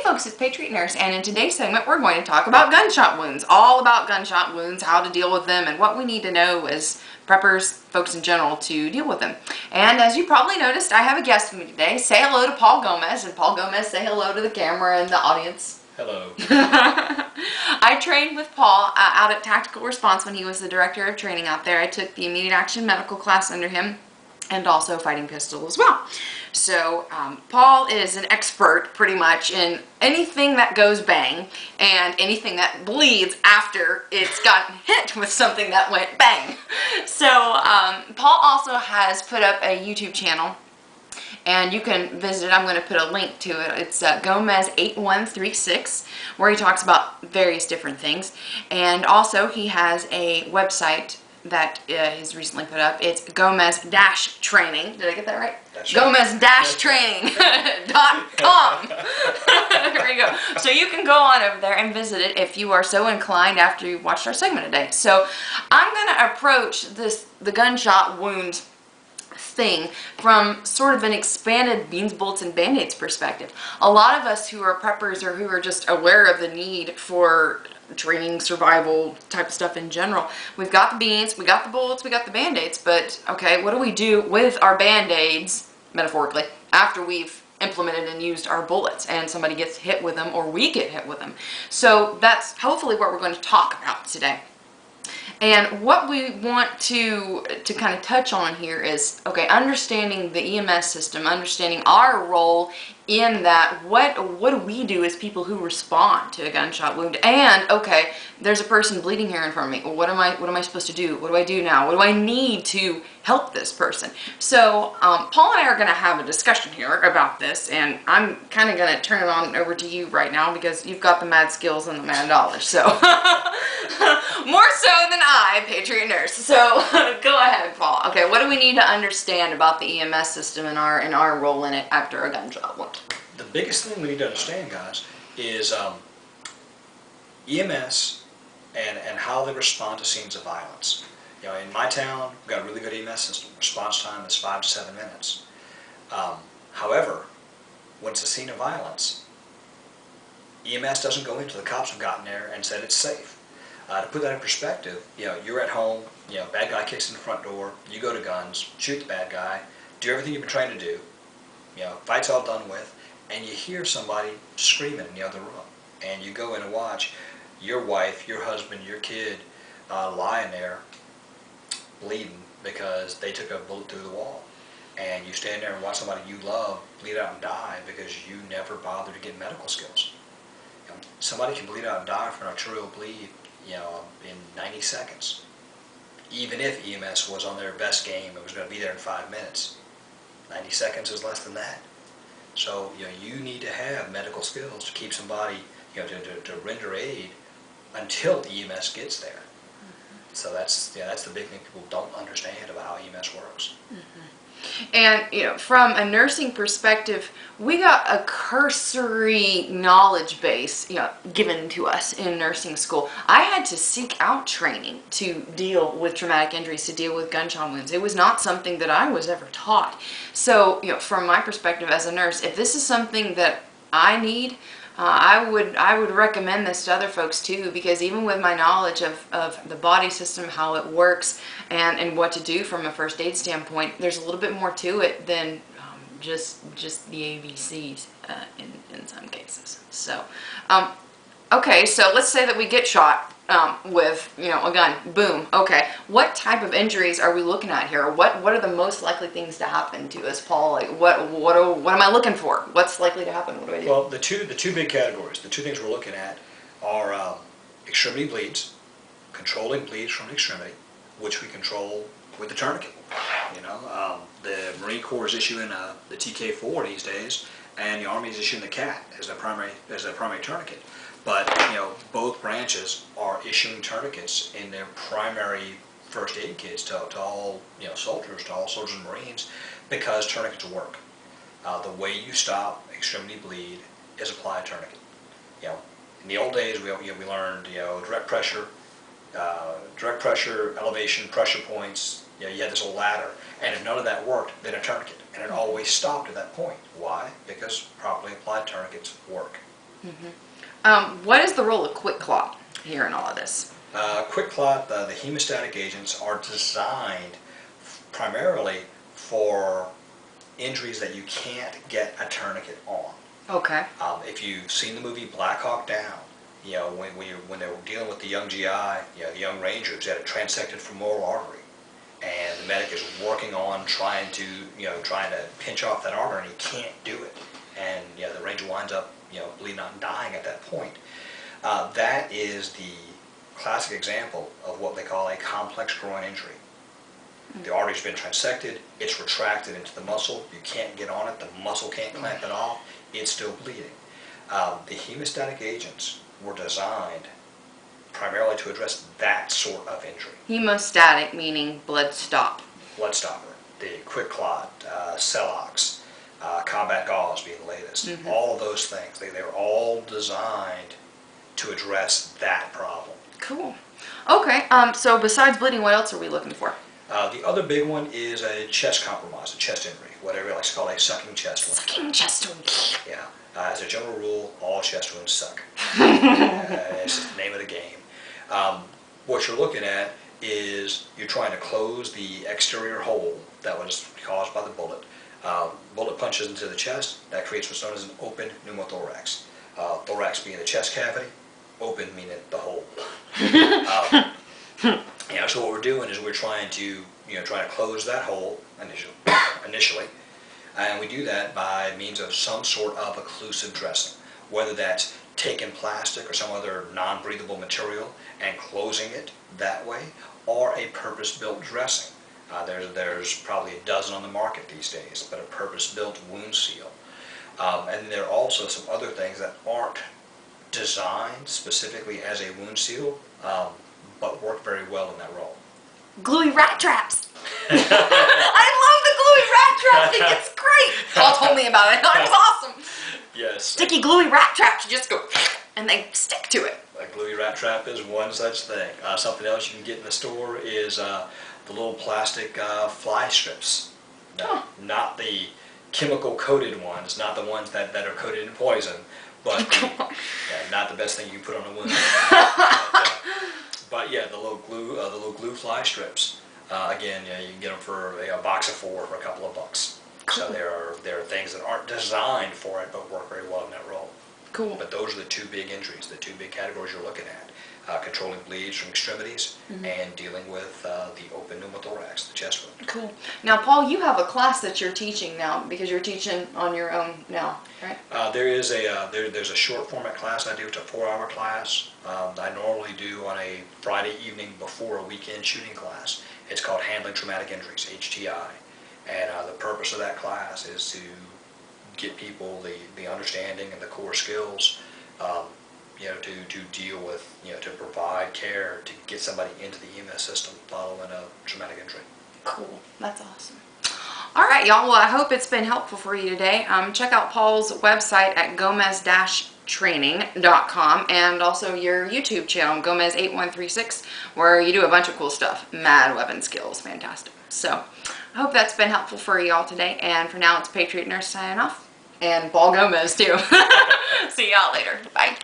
folks, it's Patriot Nurse, and in today's segment we're going to talk about gunshot wounds. All about gunshot wounds, how to deal with them, and what we need to know as preppers, folks in general, to deal with them. And as you probably noticed, I have a guest with me today. Say hello to Paul Gomez, and Paul Gomez, say hello to the camera and the audience. Hello. I trained with Paul out at Tactical Response when he was the director of training out there. I took the immediate action medical class under him, and also fighting pistol as well. So Paul is an expert pretty much in anything that goes bang and anything that bleeds after it's gotten hit with something that went bang. So Paul also has put up a YouTube channel, and you can visit it. I'm going to put a link to it. It's Gomez8136, where he talks about various different things. And also he has a website that he's recently put up. It's Gomez-Training. Did I get that right? Gomez-Training.com. There you go. So you can go on over there and visit it if you are so inclined after you've watched our segment today. So I'm going to approach the gunshot wound thing from sort of an expanded beans, bolts, and band-aids perspective. A lot of us who are preppers or who are just aware of the need for training, survival type of stuff in general, we've got the beans, we got the bullets, we got the band-aids, but okay, what do we do with our band-aids, metaphorically, after we've implemented and used our bullets and somebody gets hit with them or we get hit with them? So that's hopefully what we're going to talk about today. And what we want to kind of touch on here is, okay, understanding the EMS system, understanding our role in that. What do we do as people who respond to a gunshot wound? And okay, there's a person bleeding here in front of me. Well, what am I supposed to do? What do I do now? What do I need to help this person? So Paul and I are going to have a discussion here about this, and I'm kind of going to turn it on over to you right now because you've got the mad skills and the mad dollars. So more so than I, Patriot Nurse. So go ahead, Paul. Okay, what do we need to understand about the EMS system and our role in it after a gunshot wound? The biggest thing we need to understand, guys, is EMS and how they respond to scenes of violence. You know, in my town, we've got a really good EMS system. Response time is 5 to 7 minutes. However, when it's a scene of violence, EMS doesn't go in until the cops have gotten there and said it's safe. To put that in perspective, you know, you're at home, you know, bad guy kicks in the front door, you go to guns, shoot the bad guy, do everything you've been trained to do, you know, fight's all done with, and you hear somebody screaming in the other room, and you go in and watch your wife, your husband, your kid lying there bleeding because they took a bullet through the wall, and you stand there and watch somebody you love bleed out and die because you never bothered to get medical skills. You know, somebody can bleed out and die from an arterial bleed, you know, in 90 seconds. Even if EMS was on their best game, it was going to be there in 5 minutes. 90 seconds is less than that. So, you know, you need to have medical skills to keep somebody, you know, to render aid until the EMS gets there. So that's the big thing people don't understand about how EMS works. And, you know, from a nursing perspective, we got a cursory knowledge base, you know, given to us in nursing school. I had to seek out training to deal with traumatic injuries, to deal with gunshot wounds. It was not something that I was ever taught. So, you know, from my perspective as a nurse, if this is something that I need, I would recommend this to other folks too, because even with my knowledge of the body system, how it works, and what to do from a first aid standpoint, there's a little bit more to it than just the ABCs in some cases. So, okay, so let's say that we get shot with, you know, a gun. Boom. Okay, what type of injuries are we looking at here? What are the most likely things to happen to us, Paul? Like, what am I looking for? What's likely to happen? What do I do? Well, the two big categories, the two things we're looking at are extremity bleeds, controlling bleeds from extremity, which we control with the tourniquet. You know, the Marine Corps is issuing the TK4 these days, and the Army is issuing the CAT as their primary tourniquet. But, you know, both branches are issuing tourniquets in their primary first aid kits to all, you know, soldiers and Marines, because tourniquets work. The way you stop extremity bleed is apply a tourniquet. You know, in the old days we learned, you know, direct pressure, elevation, pressure points. You know, you had this old ladder, and if none of that worked, then a tourniquet, and it always stopped at that point. Why? Because properly applied tourniquets work. What is the role of quick clot here in all of this? Quick clot, the hemostatic agents are designed primarily for injuries that you can't get a tourniquet on. Okay. If you've seen the movie Black Hawk Down, when they were dealing with the young GI, the young Rangers, had a transected femoral artery, and the medic is working on trying to pinch off that artery, and he can't do it, and the Ranger winds up bleeding out and dying at that point. That is the classic example of what they call a complex groin injury. The artery's been transected, it's retracted into the muscle, you can't get on it, the muscle can't clamp it off, it's still bleeding. The hemostatic agents were designed primarily to address that sort of injury. Hemostatic meaning blood stop. Blood stopper, the quick clot, Celox, combat gauze being the latest, all of those things, they're all designed to address that problem. Cool. Okay, so besides bleeding, what else are we looking for? The other big one is a chest compromise, a chest injury, whatever you like to call a sucking chest wound. Sucking chest wound. Yeah. As a general rule, all chest wounds suck. It's just the name of the game. What you're looking at is you're trying to close the exterior hole that was caused by the bullet. Bullet punches into the chest, that creates what's known as an open pneumothorax. Thorax being the chest cavity, open meaning the hole. So what we're doing is we're trying to close that hole initially, and we do that by means of some sort of occlusive dressing, whether that's taking plastic or some other non-breathable material and closing it that way, or a purpose-built dressing. There's probably a dozen on the market these days, but a purpose-built wound seal. And there are also some other things that aren't designed specifically as a wound seal, but work very well in that role. Gluey rat traps. I love the gluey rat trap thing. It's great. Paul told me about it. That was awesome. Yes. Sticky gluey rat traps. You just go and they stick to it. A gluey rat trap is one such thing. Something else you can get in the store is the little plastic fly strips. No, not the chemical coated ones, not the ones that are coated in poison, but not the best thing you can put on a wound. But yeah, the little glue fly strips. Again, you can get them for a box of 4 for a couple of bucks. So there are things that aren't designed for it, but work very well in that role. Cool. But those are the two big injuries, the two big categories you're looking at. Controlling bleeds from extremities and dealing with the open pneumothorax, the chest wound. Cool. Now, Paul, you have a class that you're teaching now because you're teaching on your own now, right? There's a short format class I do. It's a 4-hour class. I normally do on a Friday evening before a weekend shooting class. It's called Handling Traumatic Injuries, HTI. And the purpose of that class is to get people the understanding and the core skills to deal with, to provide care, to get somebody into the EMS system following a traumatic injury. Cool. That's awesome. All right, y'all. Well, I hope it's been helpful for you today. Check out Paul's website at gomez-training.com and also your YouTube channel, Gomez8136, where you do a bunch of cool stuff. Mad weapon skills. Fantastic. So I hope that's been helpful for y'all today. And for now, it's Patriot Nurse signing off. And Paul Gomez, too. See y'all later. Bye.